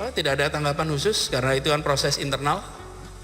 Oh, tidak ada tanggapan khusus karena itu kan proses internal.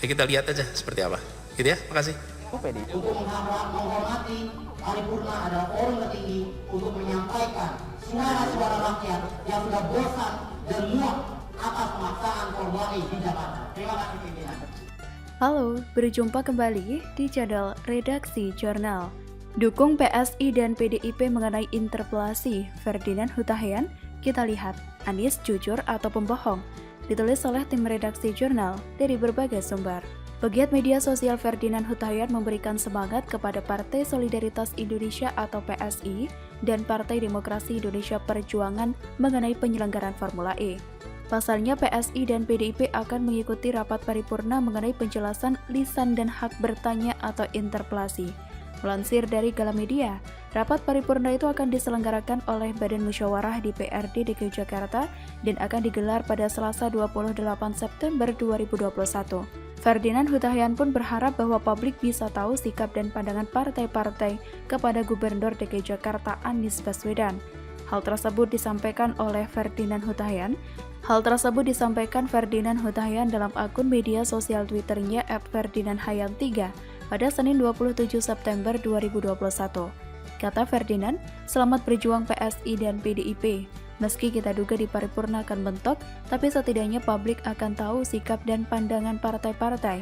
Ya, kita lihat aja seperti apa. Gitu ya, makasih. Untuk menghormati paripurna adalah forum tertinggi untuk menyampaikan suara-suara rakyat yang sudah bosan dan muak atas pemaksaan Formula E di Jakarta. Terima kasih pimpinan. Halo, berjumpa kembali di channel Redaksi Jurnal. Dukung PSI dan PDIP mengenai interpelasi Ferdinand Hutahian, kita lihat Anies jujur atau pembohong, ditulis oleh tim Redaksi Jurnal dari berbagai sumber. Pegiat media sosial Ferdinand Hutahian memberikan semangat kepada Partai Solidaritas Indonesia atau PSI dan Partai Demokrasi Indonesia Perjuangan mengenai penyelenggaraan Formula E. Pasalnya PSI dan PDIP akan mengikuti rapat paripurna mengenai penjelasan lisan dan hak bertanya atau interpelasi. Melansir dari Galamedia, rapat paripurna itu akan diselenggarakan oleh Badan Musyawarah DPRD DKI Jakarta dan akan digelar pada Selasa 28 September 2021. Ferdinand Hutahian pun berharap bahwa publik bisa tahu sikap dan pandangan partai-partai kepada Gubernur DKI Jakarta Anies Baswedan. Hal tersebut disampaikan Ferdinand Hutahian dalam akun media sosial Twitternya @ferdinandhayan3 pada Senin 27 September 2021. Kata Ferdinand, selamat berjuang PSI dan PDIP. Meski kita duga di paripurna akan mentok, tapi setidaknya publik akan tahu sikap dan pandangan partai-partai.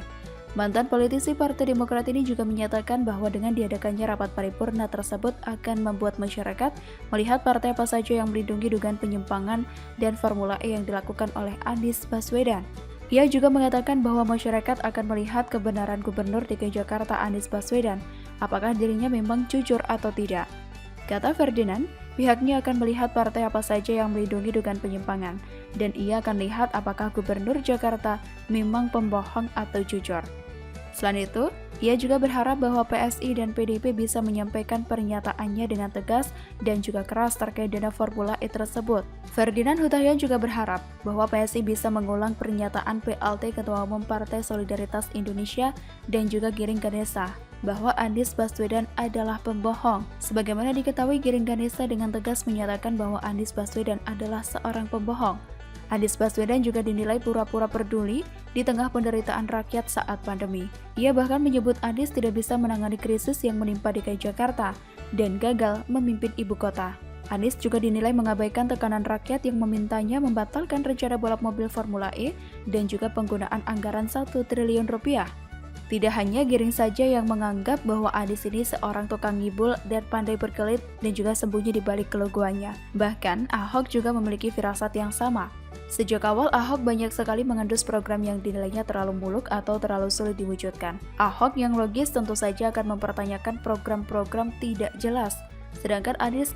Mantan politisi Partai Demokrat ini juga menyatakan bahwa dengan diadakannya rapat paripurna tersebut akan membuat masyarakat melihat partai apa saja yang melindungi dugaan penyimpangan dan Formula E yang dilakukan oleh Anies Baswedan. Ia juga mengatakan bahwa masyarakat akan melihat kebenaran Gubernur DKI Jakarta Anies Baswedan, apakah dirinya memang jujur atau tidak. Kata Ferdinand, pihaknya akan melihat partai apa saja yang melindungi dugaan penyimpangan, dan ia akan lihat apakah Gubernur Jakarta memang pembohong atau jujur. Selain itu, ia juga berharap bahwa PSI dan PDIP bisa menyampaikan pernyataannya dengan tegas dan juga keras terkait dana Formula E tersebut. Ferdinand Hutahian juga berharap bahwa PSI bisa mengulang pernyataan PLT Ketua Umum Partai Solidaritas Indonesia dan juga Giring Ganesa bahwa Anies Baswedan adalah pembohong. Sebagaimana diketahui, Giring Ganesa dengan tegas menyatakan bahwa Anies Baswedan adalah seorang pembohong. Anies Baswedan juga dinilai pura-pura peduli di tengah penderitaan rakyat saat pandemi. Ia bahkan menyebut Anies tidak bisa menangani krisis yang menimpa DKI Jakarta dan gagal memimpin ibu kota. Anies juga dinilai mengabaikan tekanan rakyat yang memintanya membatalkan rencana balap mobil Formula E dan juga penggunaan anggaran 1 triliun rupiah. Tidak hanya Giring saja yang menganggap bahwa Anies ini seorang tukang ngibul dan pandai berkelit dan juga sembunyi di balik kelogoannya. Bahkan Ahok juga memiliki firasat yang sama. Sejak awal, Ahok banyak sekali mengendus program yang dinilainya terlalu muluk atau terlalu sulit diwujudkan. Ahok yang logis tentu saja akan mempertanyakan program-program tidak jelas. Sedangkan Anies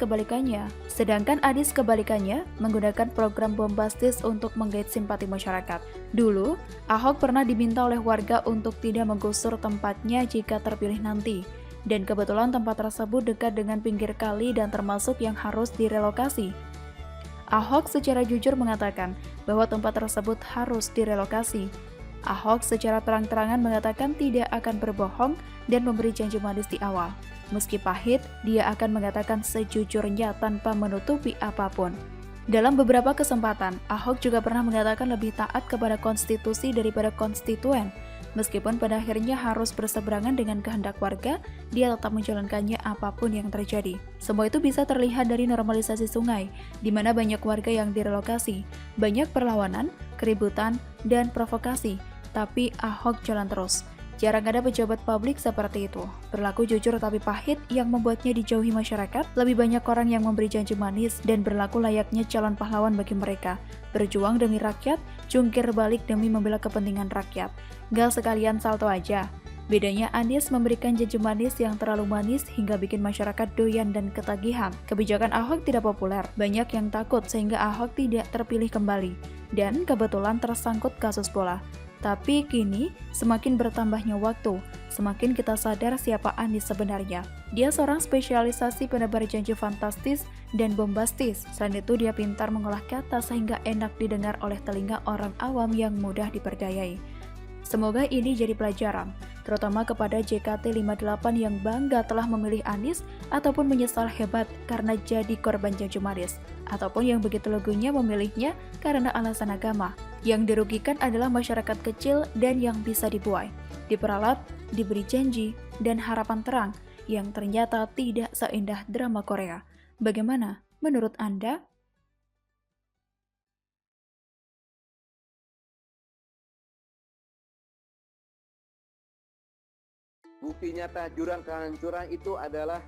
kebalikannya menggunakan program bombastis untuk menggait simpati masyarakat. Dulu, Ahok pernah diminta oleh warga untuk tidak menggusur tempatnya jika terpilih nanti. Dan kebetulan tempat tersebut dekat dengan pinggir kali dan termasuk yang harus direlokasi. Ahok secara jujur mengatakan bahwa tempat tersebut harus direlokasi. Ahok secara terang-terangan mengatakan tidak akan berbohong dan memberi janji manis di awal. Meski pahit, dia akan mengatakan sejujurnya tanpa menutupi apapun. Dalam beberapa kesempatan, Ahok juga pernah mengatakan lebih taat kepada konstitusi daripada konstituen. Meskipun pada akhirnya harus berseberangan dengan kehendak warga, dia tetap menjalankannya apapun yang terjadi. Semua itu bisa terlihat dari normalisasi sungai, di mana banyak warga yang direlokasi, banyak perlawanan, keributan, dan provokasi. Tapi Ahok jalan terus. Jarang ada pejabat publik seperti itu. Berlaku jujur tapi pahit yang membuatnya dijauhi masyarakat. Lebih banyak orang yang memberi janji manis dan berlaku layaknya calon pahlawan bagi mereka. Berjuang demi rakyat, jungkir balik demi membela kepentingan rakyat. Gak sekalian salto aja. Bedanya Anies memberikan janji manis yang terlalu manis hingga bikin masyarakat doyan dan ketagihan. Kebijakan Ahok tidak populer. Banyak yang takut sehingga Ahok tidak terpilih kembali. Dan kebetulan tersangkut kasus bola. Tapi kini, semakin bertambahnya waktu, semakin kita sadar siapa Anies sebenarnya. Dia seorang spesialisasi penebar janji fantastis dan bombastis. Selain itu, dia pintar mengolah kata sehingga enak didengar oleh telinga orang awam yang mudah diperdayai. Semoga ini jadi pelajaran, terutama kepada JKT58 yang bangga telah memilih Anies ataupun menyesal hebat karena jadi korban janji manis, ataupun yang begitu legonya memilihnya karena alasan agama. Yang dirugikan adalah masyarakat kecil dan yang bisa dibuai, diperalat, diberi janji, dan harapan terang yang ternyata tidak seindah drama Korea. Bagaimana menurut Anda? Bukti nyata jurang kehancuran itu adalah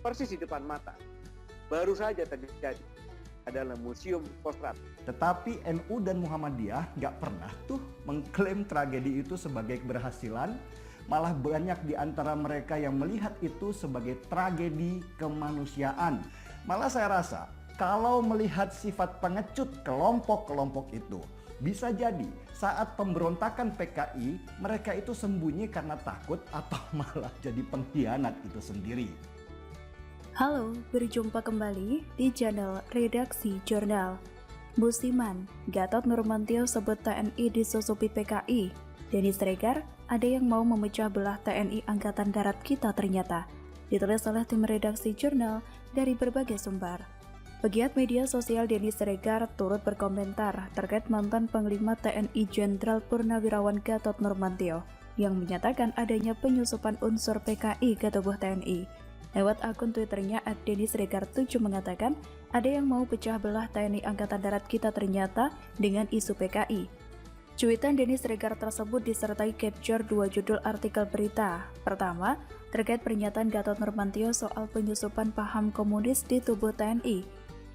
persis di depan mata. Baru saja terjadi adalah Museum Kostrad. Tetapi NU dan Muhammadiyah nggak pernah tuh mengklaim tragedi itu sebagai keberhasilan. Malah banyak di antara mereka yang melihat itu sebagai tragedi kemanusiaan. Malah saya rasa kalau melihat sifat pengecut kelompok-kelompok itu, bisa jadi saat pemberontakan PKI mereka itu sembunyi karena takut atau malah jadi pengkhianat itu sendiri. Halo, berjumpa kembali di channel Redaksi Jurnal. Musiman, Gatot Nurmantio sebut TNI disusupi PKI. Denny Sregar, ada yang mau memecah belah TNI Angkatan Darat kita ternyata. Ditulis oleh tim Redaksi Jurnal dari berbagai sumber. Pegiat media sosial Denny Sregar turut berkomentar terkait mantan Panglima TNI Jenderal Purnawirawan Gatot Nurmantio yang menyatakan adanya penyusupan unsur PKI ke tubuh TNI. Lewat akun Twitternya @DennySregar7 mengatakan ada yang mau pecah belah TNI Angkatan Darat kita ternyata dengan isu PKI. Cuitan Denny Sregar tersebut disertai capture dua judul artikel berita. Pertama, terkait pernyataan Gatot Nurmantio soal penyusupan paham komunis di tubuh TNI.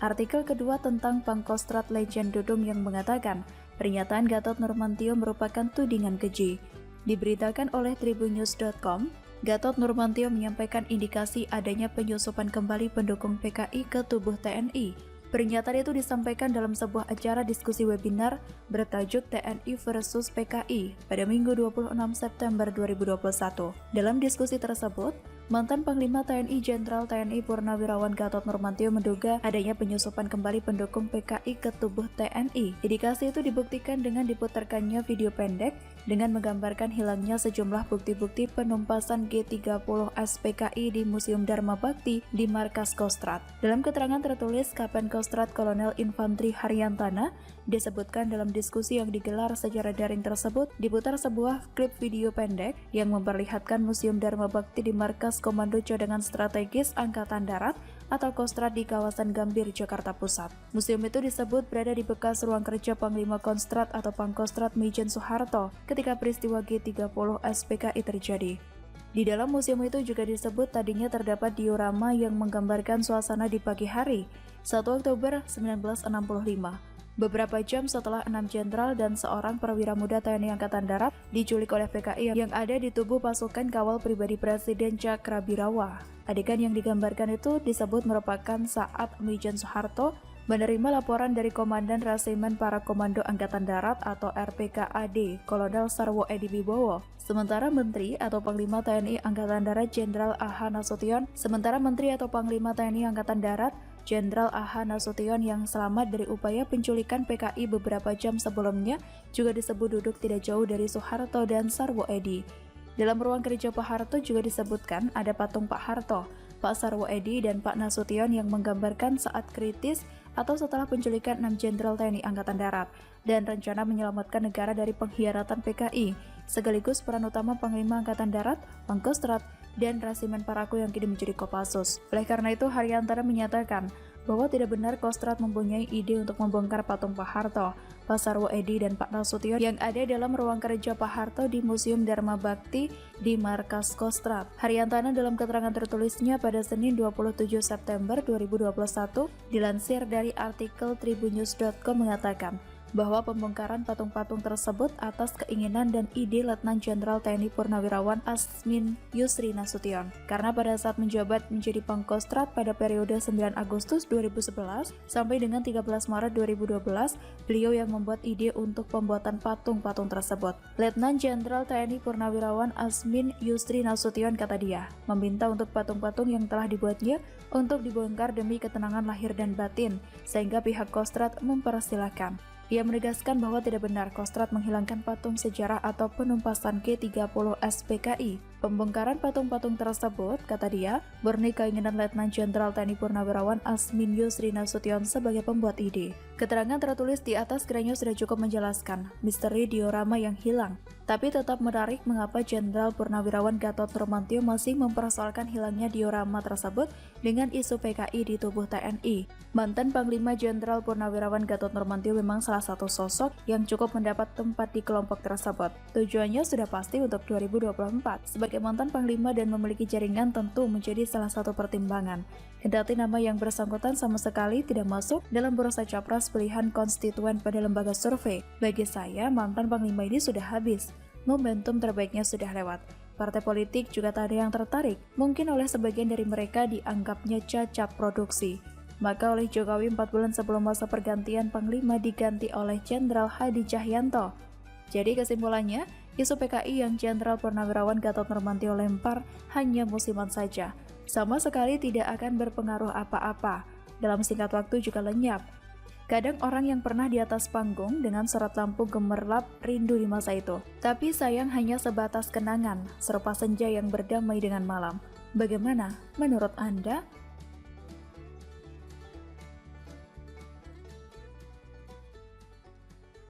Artikel kedua tentang Pangkostrat Legend Dudung yang mengatakan pernyataan Gatot Nurmantio merupakan tudingan keji. Diberitakan oleh tribunnews.com, Gatot Nurmantio menyampaikan indikasi adanya penyusupan kembali pendukung PKI ke tubuh TNI. Pernyataan itu disampaikan dalam sebuah acara diskusi webinar bertajuk TNI versus PKI pada Minggu 26 September 2021. Dalam diskusi tersebut, mantan Panglima TNI Jenderal TNI Purnawirawan Gatot Nurmantio menduga adanya penyusupan kembali pendukung PKI ke tubuh TNI. Indikasi itu dibuktikan dengan diputarkannya video pendek dengan menggambarkan hilangnya sejumlah bukti-bukti penumpasan G30 SPKI di Museum Dharma Bakti di markas Kostrad. Dalam keterangan tertulis Kapen Kostrad Kolonel Infantri Haryantana disebutkan dalam diskusi yang digelar secara daring tersebut diputar sebuah klip video pendek yang memperlihatkan Museum Dharma Bakti di markas Komando Cadangan Strategis Angkatan Darat atau Kostrad di kawasan Gambir, Jakarta Pusat. Museum itu disebut berada di bekas ruang kerja Panglima Kostrad atau Pangkostrat Maijen Soeharto ketika peristiwa G30 SPKI terjadi. Di dalam museum itu juga disebut tadinya terdapat diorama yang menggambarkan suasana di pagi hari, 1 Oktober 1965. Beberapa jam setelah 6 jenderal dan seorang perwira muda TNI Angkatan Darat diculik oleh PKI yang ada di tubuh pasukan kawal pribadi Presiden Cakrabirawa. Adegan yang digambarkan itu disebut merupakan saat Maijen Soeharto menerima laporan dari Komandan Resimen Para Komando Angkatan Darat atau RPKAD, Kolonel Sarwo Edi Wibowo. Sementara Menteri atau Panglima TNI Angkatan Darat Jenderal A.H. Nasution Jenderal A.H. Nasution yang selamat dari upaya penculikan PKI beberapa jam sebelumnya juga disebut duduk tidak jauh dari Soeharto dan Sarwo Edi. Dalam ruang kerja Pak Harto juga disebutkan ada patung Pak Harto, Pak Sarwo Edi, dan Pak Nasution yang menggambarkan saat kritis atau setelah penculikan 6 Jenderal TNI Angkatan Darat dan rencana menyelamatkan negara dari pengkhianatan PKI, sekaligus peran utama Panglima Angkatan Darat, Pangkostrat, dan Resimen Parakou yang kini menjadi Kopassus. Oleh karena itu, Haryantana menyatakan bahwa tidak benar Kostrad mempunyai ide untuk membongkar patung Pak Harto, Pak Sarwo Edi, dan Pak Nasution yang ada dalam ruang kerja Pak Harto di Museum Dharma Bakti di markas Kostrad. Haryantana dalam keterangan tertulisnya pada Senin 27 September 2021 dilansir dari artikel tribunnews.com mengatakan bahwa pembongkaran patung-patung tersebut atas keinginan dan ide Letnan Jenderal TNI Purnawirawan Asmin Yusri Nasution. Karena pada saat menjabat menjadi Pangkostrat pada periode 9 Agustus 2011 sampai dengan 13 Maret 2012, beliau yang membuat ide untuk pembuatan patung-patung tersebut. Letnan Jenderal TNI Purnawirawan Asmin Yusri Nasution, kata dia, meminta untuk patung-patung yang telah dibuatnya untuk dibongkar demi ketenangan lahir dan batin, sehingga pihak Kostrad mempersilahkan. Ia menegaskan bahwa tidak benar Kostrad menghilangkan patung sejarah atau penumpasan G30 SPKI. Pembongkaran patung-patung tersebut, kata dia, murni keinginan Letnan Jenderal TNI Purnawirawan Asmin Yusri Nasution sebagai pembuat ide. Keterangan tertulis di atas kiranya sudah cukup menjelaskan misteri diorama yang hilang. Tapi tetap menarik mengapa Jenderal Purnawirawan Gatot Nurmantio masih mempersoalkan hilangnya diorama tersebut dengan isu PKI di tubuh TNI. Mantan Panglima Jenderal Purnawirawan Gatot Nurmantio memang salah satu sosok yang cukup mendapat tempat di kelompok tersebut. Tujuannya sudah pasti untuk 2024. Sebagai mantan Panglima dan memiliki jaringan tentu menjadi salah satu pertimbangan. Kendati nama yang bersangkutan sama sekali tidak masuk dalam bursa capres pilihan konstituen pada lembaga survei. Bagi saya, mantan Panglima ini sudah habis. Momentum terbaiknya sudah lewat. Partai politik juga tak ada yang tertarik. Mungkin oleh sebagian dari mereka dianggapnya cacat produksi. Maka oleh Jokowi 4 bulan sebelum masa pergantian Panglima diganti oleh Jenderal Hadi Cahyanto. Jadi kesimpulannya, isu PKI yang Jenderal Purnawirawan Gatot Nurmantio lempar hanya musiman saja. Sama sekali tidak akan berpengaruh apa-apa. Dalam singkat waktu juga lenyap. Kadang orang yang pernah di atas panggung dengan sorot lampu gemerlap rindu di masa itu. Tapi sayang hanya sebatas kenangan, serupa senja yang berdamai dengan malam. Bagaimana menurut Anda?